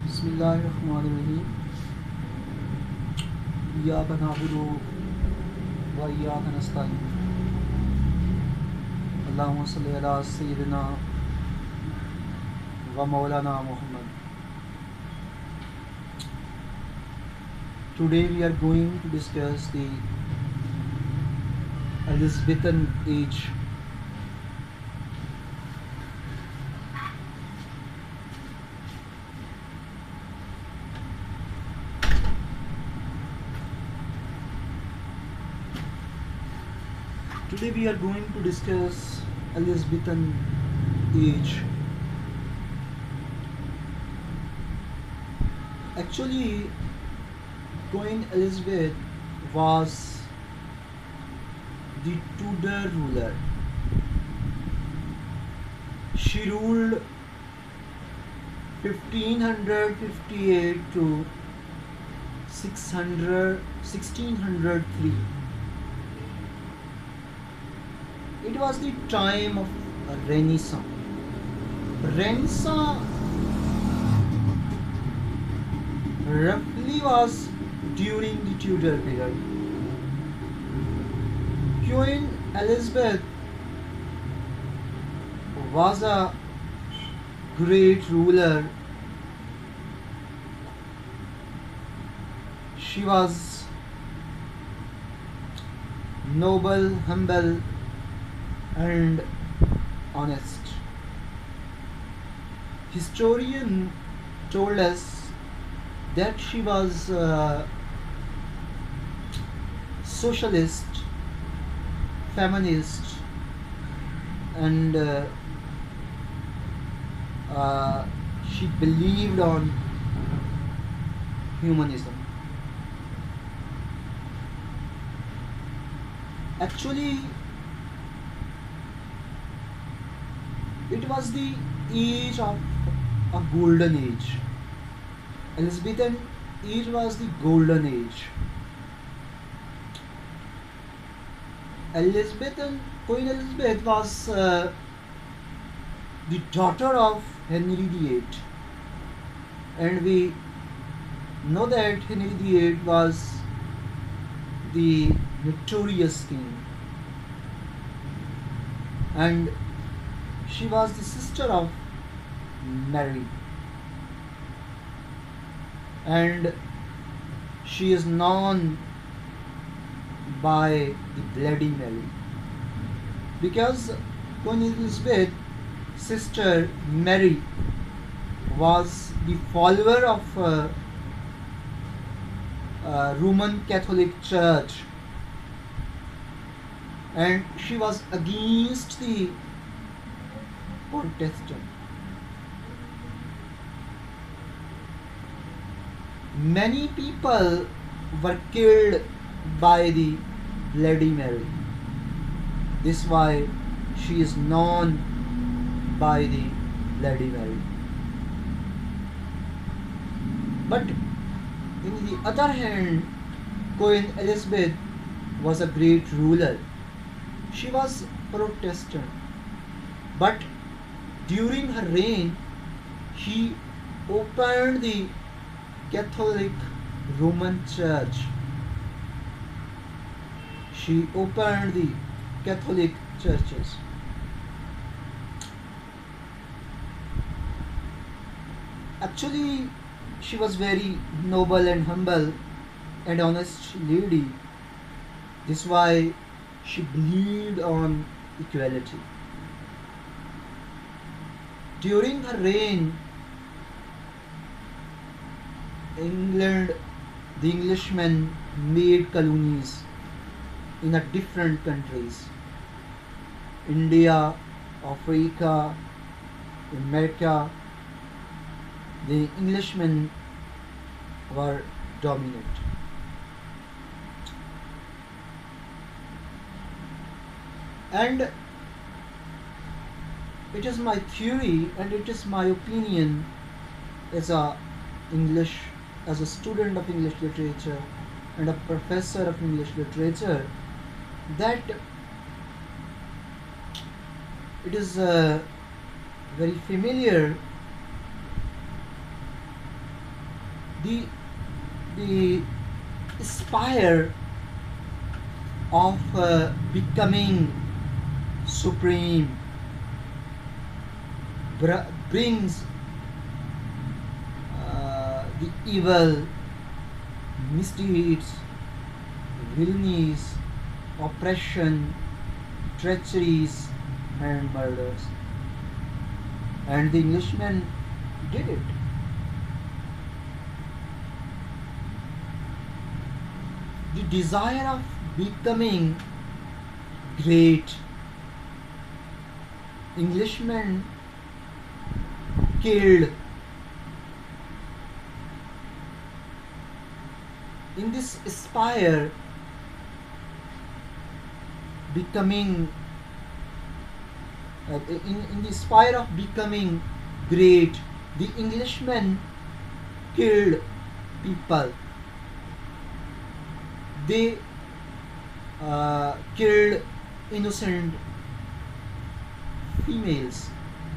बिस्मिल्लाहिर्रहमानिर्रहीम। इय्याका नअबुदु व इय्याका नस्तईन। अल्लाहुम्मा सल्लि अला सय्यिदिना व मौलाना Muhammad. Today we are going to discuss the Elizabethan age. Today we are going to discuss Elizabethan age. Actually, Queen Elizabeth was the Tudor ruler. She ruled 1558 to 1603. It was the time of Renaissance. Renaissance roughly was during the Tudor period. Queen Elizabeth was a great ruler. She was noble, humble, and honest. Historian told us that she was a socialist, feminist, and she believed on humanism. Actually, it was the age of a golden age. Elizabethan age was the golden age. Queen Elizabeth was the daughter of Henry VIII, and we know that Henry VIII was the notorious king, and she was the sister of Mary, and she is known by the Bloody Mary because Queen Elizabeth's sister Mary was the follower of Roman Catholic Church, and she was against the Protestant. Many people were killed by the Bloody Mary. This is why she is known by the Bloody Mary. But in the other hand, Queen Elizabeth was a great ruler. She was Protestant, but during her reign, she opened the Catholic Roman Church. She opened the Catholic churches. Actually, she was very noble and humble and honest lady. This is why she believed on equality. During her reign, England, the Englishmen made colonies in a different countries. India, Africa, America, the Englishmen were dominant. And it is my theory and it is my opinion as a student of English literature and a professor of English literature, that it is very familiar the the aspire of becoming supreme brings the evil misdeeds, villainies, oppression, treacheries, and murders. And the Englishman did it. The desire of becoming great, Englishmen killed. In this aspire becoming in the aspire of becoming great, the Englishmen killed people. They killed innocent females.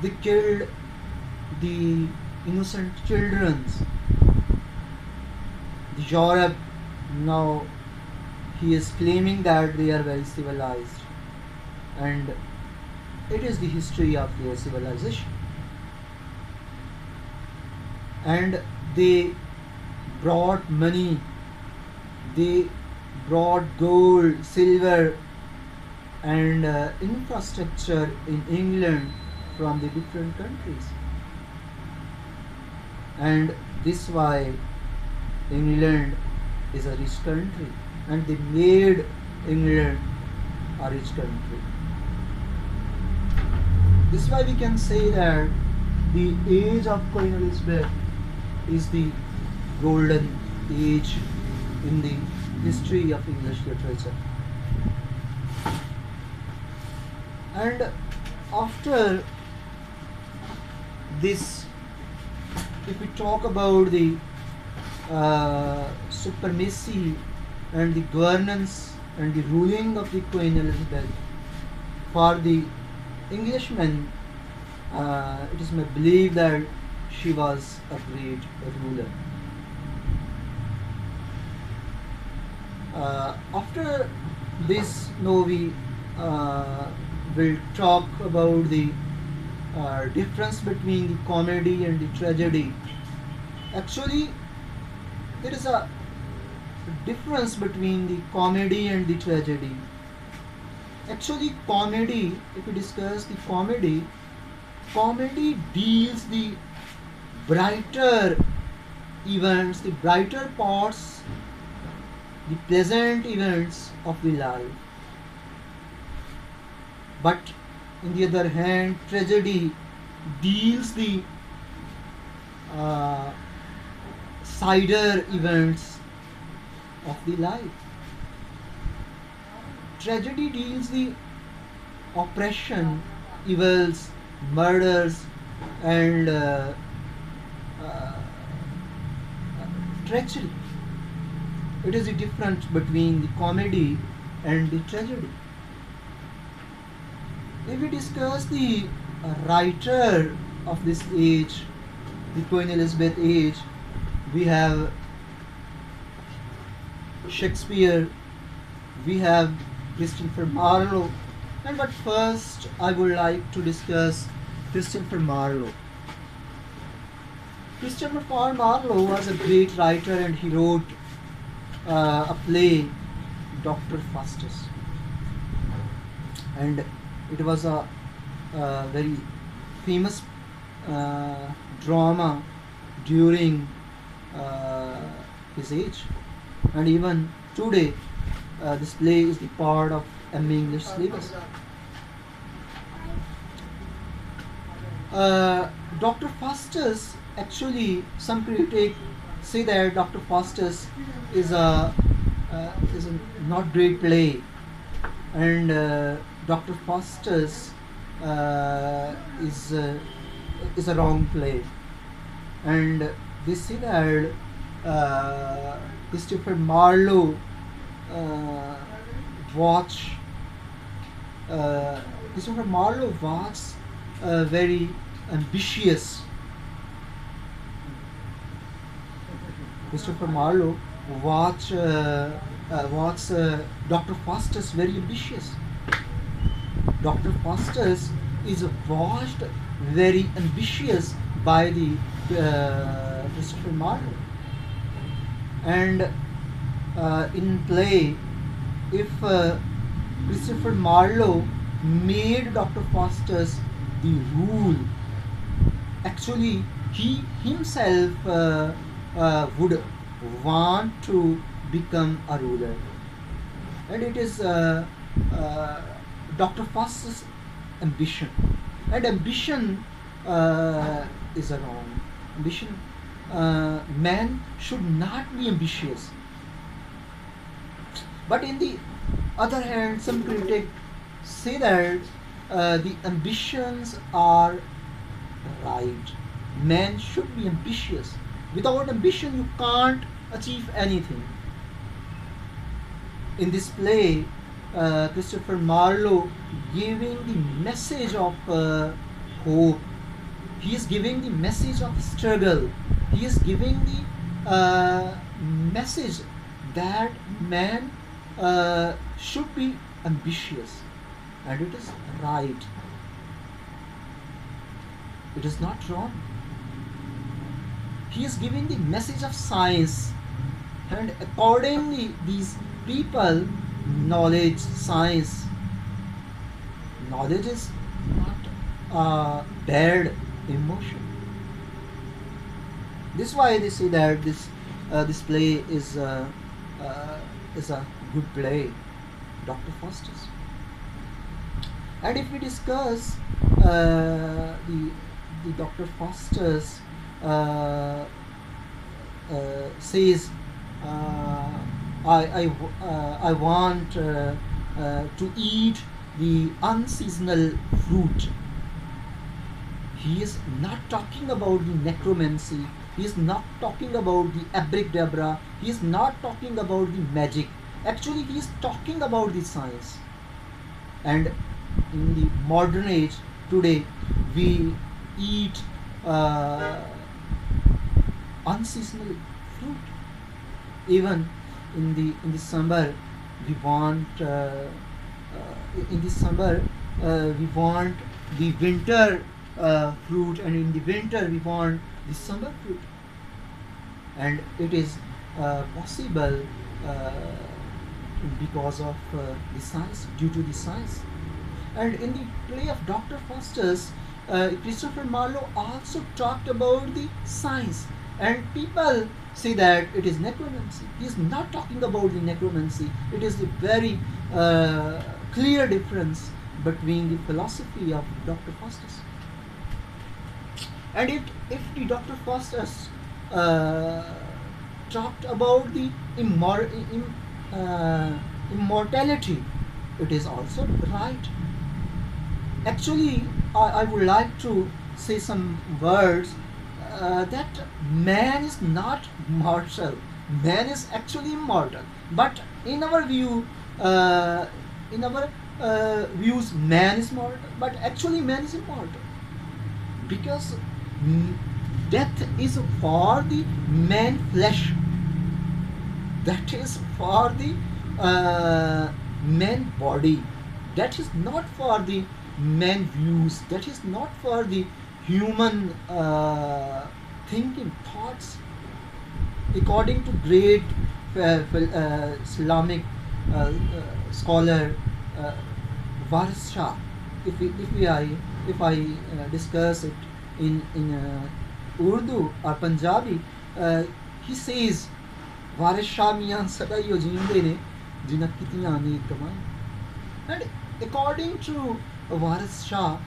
They killed the innocent children. The Europe now, he is claiming that they are very civilized, and it is the history of their civilization. And they brought money, they brought gold, silver, and infrastructure in England from the different countries. And this is why England is a rich country, and they made England a rich country. This is why we can say that the age of Queen Elizabeth is the golden age in the history of English literature. And after this, if we talk about the supremacy and the governance and the ruling of the Queen Elizabeth, for the Englishmen, it is my belief that she was a great ruler. After this, now we will talk about the difference between the comedy and the tragedy. Actually, there is a difference between the comedy and the tragedy. Actually, comedy, if we discuss the comedy, comedy deals the brighter events, the brighter parts, the pleasant events of the life. But on the other hand, tragedy deals the cider events of the life. Tragedy deals the oppression, evils, murders, and treachery. It is the difference between the comedy and the tragedy. If we discuss the writer of this age, the Queen Elizabeth age, we have Shakespeare, we have Christopher Marlowe, and but first I would like to discuss Christopher Marlowe. Christopher Marlowe was a great writer, and he wrote a play, Dr. Faustus, and it was a very famous drama during his age, and even today this play is the part of MA English syllabus. Dr. Faustus, actually, some critics say that Dr. Faustus is a not great play, and Dr. Faustus is a wrong play, and they say that Christopher Marlowe watch Christopher Marlowe was very ambitious, Christopher Marlowe was Dr. Faustus very ambitious. Dr. Faustus is watched very ambitious by the Christopher Marlowe. And in play, if Christopher Marlowe made Dr. Faustus the rule, actually he himself would want to become a ruler. And it is uh, Dr. Faustus' ambition. And ambition is a wrong. Ambition, man should not be ambitious. But in the other hand, some critics say that the ambitions are right. Man should be ambitious. Without ambition, you can't achieve anything. In this play, Christopher Marlowe giving the message of hope. He is giving the message of struggle. He is giving the message that man should be ambitious, and it is right. It is not wrong. He is giving the message of science, and accordingly, these people, knowledge, science, knowledge is not a bad emotion. This is why they say that this play is a good play, Dr. Faustus. And if we discuss the Dr. Faustus says, I want to eat the unseasonal fruit. He is not talking about the necromancy. He is not talking about the abracadabra. He is not talking about the magic. Actually, he is talking about the science. And in the modern age, today, we eat unseasonal fruit. Even in the summer, we want in the summer we want the winter fruit, and in the winter we want the summer fruit. And it is possible because of the science, due to the science. And in the play of Dr. Faustus, Christopher Marlowe also talked about the science, and people say that it is necromancy. He is not talking about the necromancy. It is a very clear difference between the philosophy of Dr. Faustus. And if the Dr. Faustus talked about the immortality, it is also right. Actually, I would like to say some words that man is not mortal. Man is actually immortal. But in our view, in our views, man is mortal. But actually, man is immortal, because death is for the man flesh. That is for the man body. That is not for the man views. That is not for the human thinking thoughts. According to great Islamic scholar Waris Shah, if I discuss it in Urdu or Punjabi, he says Waris Shah miyan sada hi jinde ne jina kitniyan neek kamai. And according to Waris Shah,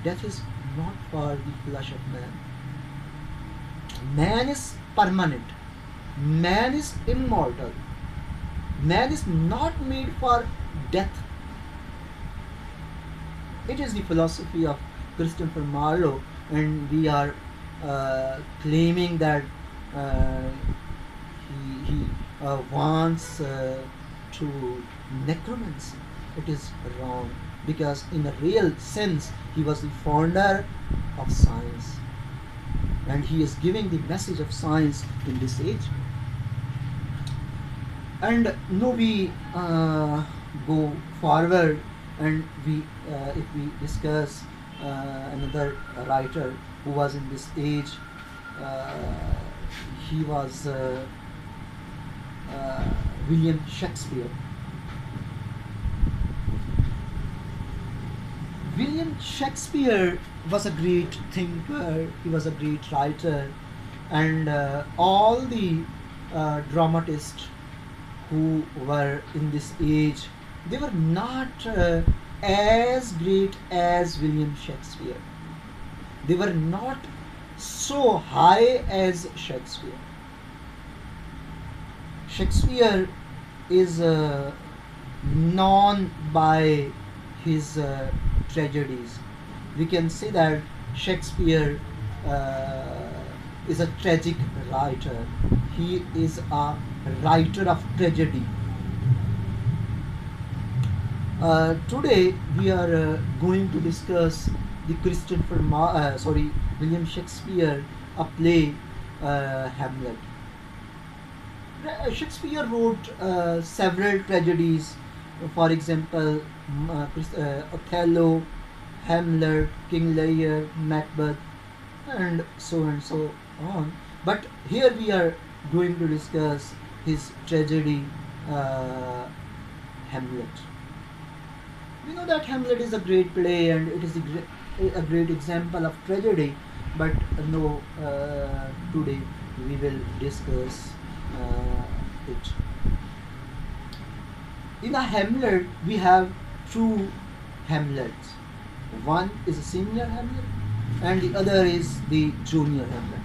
death is not for the flesh of man. Man is permanent. Man is immortal. Man is not made for death. It is the philosophy of Christopher Marlowe, and we are claiming that he wants to necromancy. It is wrong, because in a real sense he was the founder of science. and he is giving the message of science in this age. And now we go forward, and we if we discuss another writer who was in this age. uh, he was uh, William Shakespeare. William Shakespeare was a great thinker, he was a great writer, and all the dramatists who were in this age, they were not as great as William Shakespeare. They were not so high as Shakespeare. Shakespeare is known by his tragedies. We can say that Shakespeare is a tragic writer. He is a writer of tragedy. Today we are going to discuss the William Shakespeare, a play, Hamlet. Shakespeare wrote several tragedies, for example, Othello, Hamlet, King Lear, Macbeth, and so on. But here we are going to discuss his tragedy, Hamlet. We know that Hamlet is a great play and it is a great example of tragedy, but no, today we will discuss it. In a Hamlet, we have two Hamlets. One is a senior Hamlet, and the other is the junior Hamlet.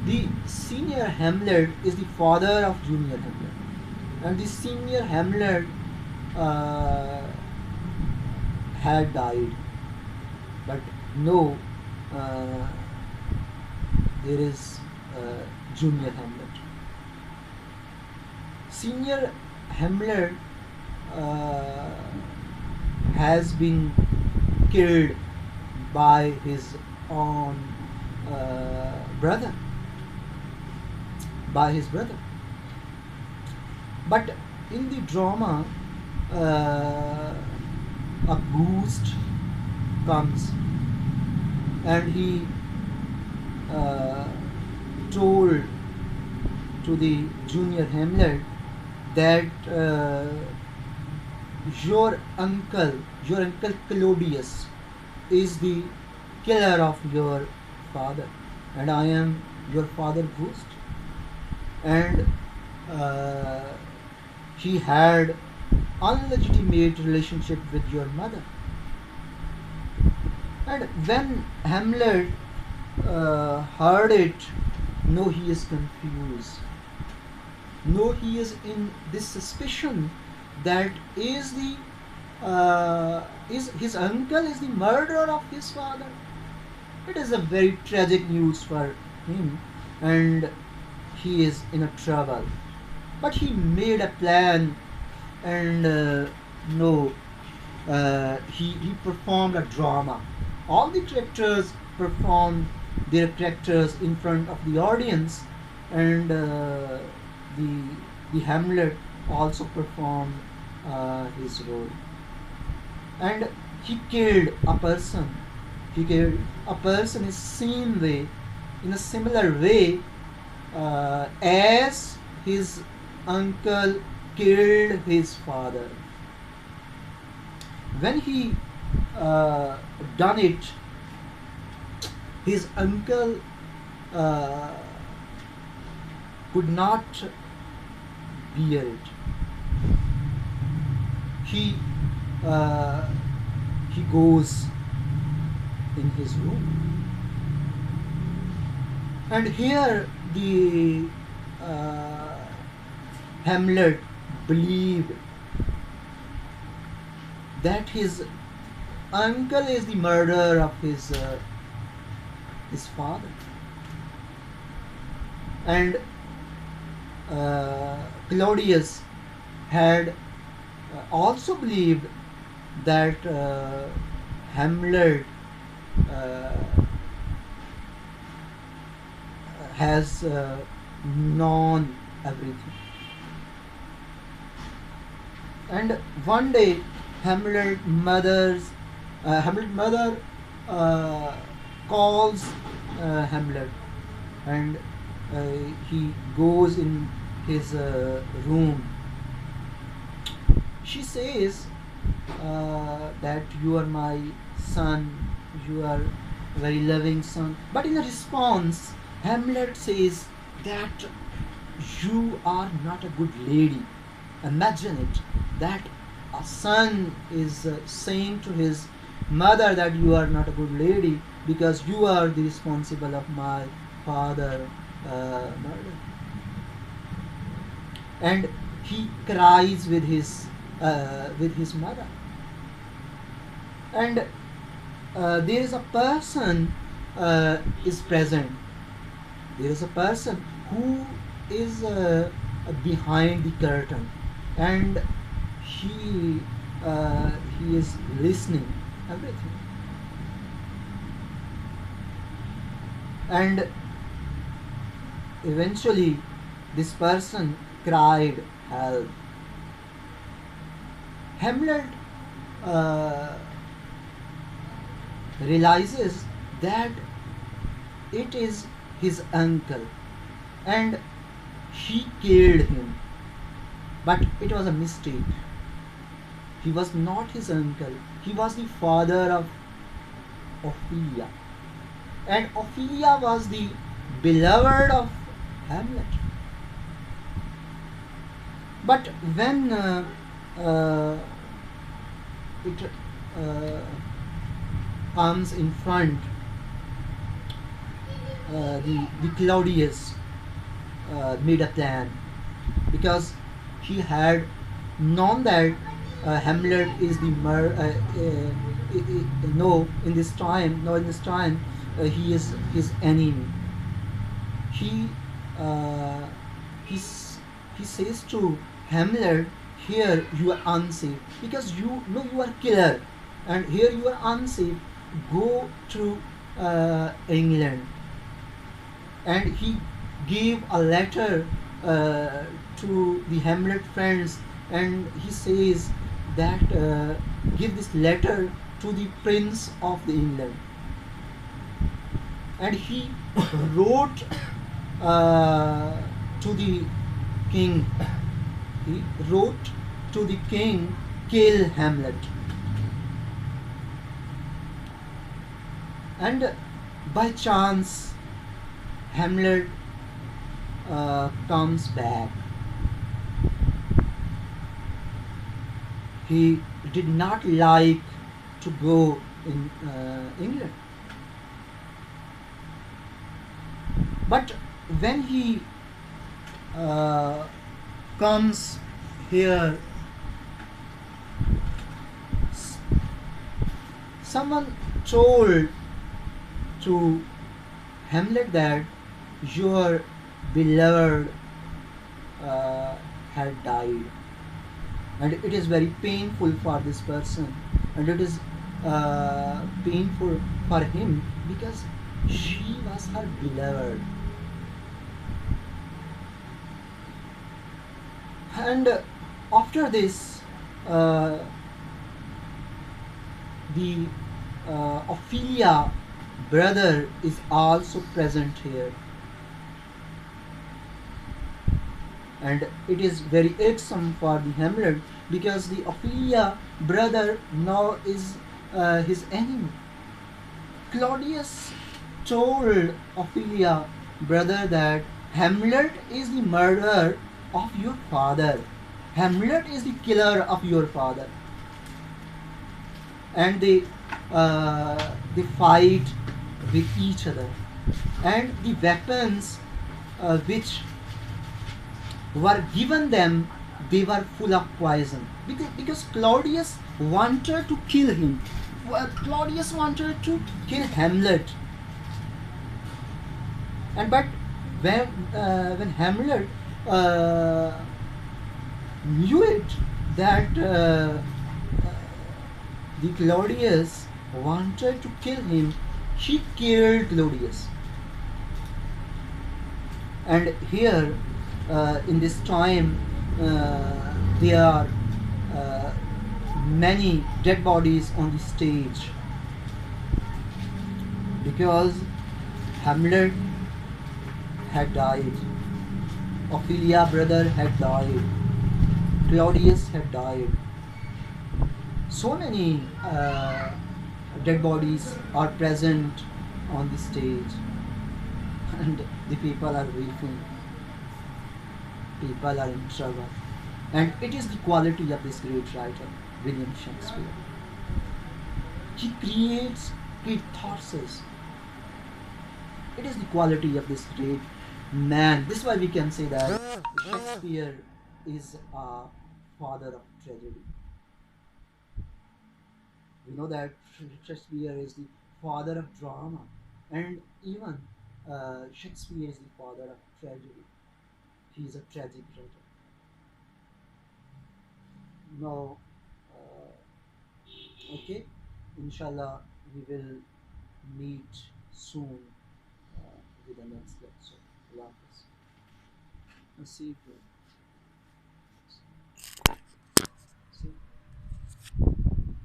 The senior Hamlet is the father of junior Hamlet, and the senior Hamlet uh, had died, but no, uh, there is junior Hamlet. Senior Hamlet uh, has been killed by his own brother, by his brother. But in the drama, a ghost comes and he uh, told to the junior Hamlet that your uncle Claudius is the killer of your father, and I am your father ghost. And uh, he had unlegitimate relationship with your mother. And when Hamlet heard it, no, he is confused. No, he is in this suspicion that is his uncle is the murderer of his father. It is a very tragic news for him, and he is in a trouble. But he made a plan, and no, he performed a drama. All the characters performed their characters in front of the audience, and the the Hamlet also performed his role. And he killed a person. He killed a person in a similar way as his uncle killed his father. When he done it, his uncle uh, could not bear it. He uh, he goes in his room, and here the uh, Hamlet believed that his uncle is the murderer of his father, and Claudius had also believed that Hamlet uh, has known everything. And one day, Hamlet mother uh, calls Hamlet, and he goes in his room. She says that you are my son, you are a very loving son. But in a response, Hamlet says that you are not a good lady. Imagine it, that a son is saying to his mother that you are not a good lady because you are the responsible of my father murder. And he cries with his mother. And there is a person is present. There is a person who is behind the curtain, and he he is listening everything. And eventually this person cried help. Hamlet uh, realizes that it is his uncle, and he killed him. But it was a mistake. He was not his uncle, he was the father of Ophelia. And Ophelia was the beloved of Hamlet. But when uh, it comes in front, the Claudius made a plan, because he had known that Hamlet is the no in this time no in this time he is his enemy. He uh, he he says to Hamlet, here you are unsafe because you know you are killer, and here you are unsafe. Go to England. And he gave a letter to the Hamlet friends, and he says that give this letter to the Prince of the England. And he wrote to the king. He wrote to the king, kill Hamlet. And by chance, Hamlet comes back. He did not like to go in England. But when he comes here, someone told to Hamlet that your beloved had died, and it is very painful for this person, and it is painful for him because she was her beloved. And after this, the Ophelia brother is also present here, and it is very irksome for the Hamlet because the Ophelia brother now is his enemy. Claudius told Ophelia brother that Hamlet is the murderer of your father. Hamlet is the killer of your father. And they fight with each other. And the weapons which were given them, they were full of poison. Because Claudius wanted to kill him. Claudius wanted to kill Hamlet. And but when Hamlet knew it that the Claudius wanted to kill him, he killed Claudius. And here, in this time, there are uh, many dead bodies on the stage because Hamlet had died, Ophelia brother had died, Claudius had died. So many dead bodies are present on the stage, and the people are weeping, people are in trouble. And it is the quality of this great writer, William Shakespeare. He creates catharsis. It is the quality of this great man. This is why we can say that Shakespeare is a father of tragedy. We know that Shakespeare is the father of drama, and even Shakespeare is the father of tragedy. He is a tragic writer. Now, okay, inshallah, we will meet soon with the next lecture. Allah Hafiz. See you.